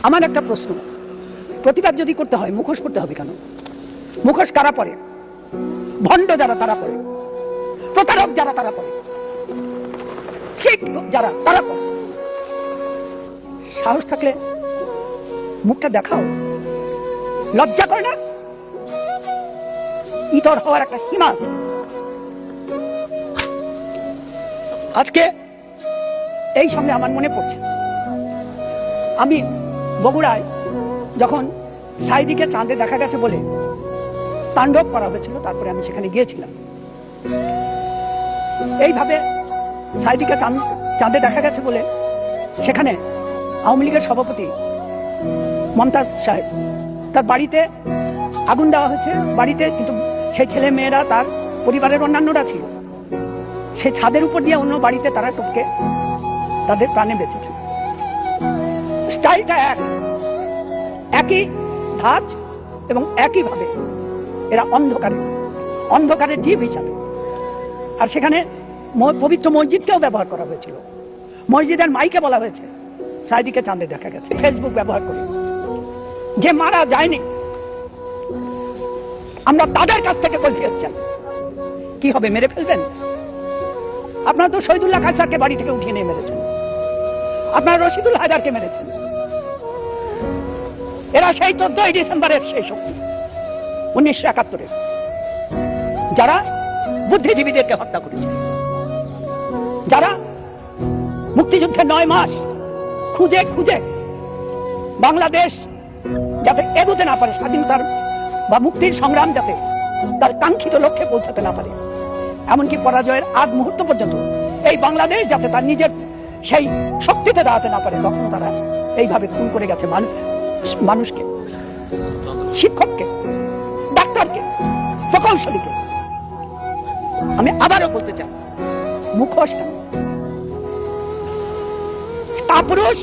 আমার একটা প্রশ্ন, প্রতিবাদ যদি করতে হয় মুখোশ পড়তে হবে কেন? মুখোশ কারা পরে? ভণ্ড যারা তারা পরে, প্রতারক যারা তারা পরে, চিট যারা তারা পরে। সাহস থাকলে মুখটা দেখাও, লজ্জা করে না? ইতর হওয়ার একটা সীমা আছে। আজকে এই সঙ্গে আমার মনে পড়ছে, আমি বগুড়ায় যখন সাইদিকে চাঁদে দেখা গেছে বলে তাণ্ডব করা হয়েছিল, তারপরে আমি সেখানে গিয়েছিলাম। এইভাবে সাইদিকে চাঁদে দেখা গেছে বলে সেখানে আওয়ামী লীগের সভাপতি মমতাজ সাহেব, তার বাড়িতে আগুন দেওয়া হয়েছে। বাড়িতে কিন্তু সেই ছেলে মেয়েরা, তার পরিবারের অন্যান্যরা ছিল, সেই ছাদের উপর দিয়ে অন্য বাড়িতে তারা টপকে তাদের প্রাণে বেঁচেছে। স্টাইলটা একই ধাঁচ এবং একইভাবে এরা অন্ধকারের জীব হিসাবে। আর সেখানে পবিত্র মসজিদকেও ব্যবহার করা হয়েছিল। মসজিদের মাইকে বলা হয়েছে সাইদিকে চাঁদে দেখা গেছে। ফেসবুক ব্যবহার করে যে মারা যায়নি, আমরা তাদের কাছ থেকে কৈফিয়ত চাই। কি হবে, মেরে ফেলবেন? আপনারা তো শহীদুল্লাহ কায়সারকে বাড়ি থেকে উঠিয়ে নিয়ে মেরেছেন, আপনারা রশিদুল হায়দারকে মেরেছেন। এরা সেই 14ই ডিসেম্বরের সেই শক্তি, 1971-এর, যারা বুদ্ধিজীবীদেরকে হত্যা করেছে, যারা মুক্তিযুদ্ধের 9 মাস খুঁজে খুঁজে বাংলাদেশ যাতে এগোতে না পারে, স্বাধীনতার বা মুক্তির সংগ্রাম যাতে তার কাঙ্ক্ষিত লক্ষ্যে পৌঁছাতে না পারে, এমনকি পরাজয়ের আগ মুহূর্ত পর্যন্ত এই বাংলাদেশ যাতে তার নিজের সেই শক্তিতে দাঁড়াতে না পারে, তখন তারা এইভাবে খুন করে গেছে মানুষকে, শিক্ষককে, ডাক্তারকে, প্রকৌশলীকে। আমি আবারও বলতে চাই, মুখোশ কেন? কাপুরুষ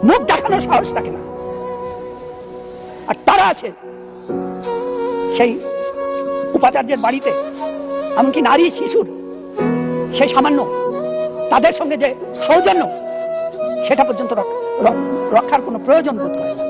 মুখ দেখানোর সাহস থাকে না। আর তারা আছে সেই উপাচার্যের বাড়িতে, এমনকি নারী শিশুর সেই সামান্য তাদের সঙ্গে যে সৌজন্য, সেটা পর্যন্ত রক্ষার কোনো প্রয়োজন বোধ করে না।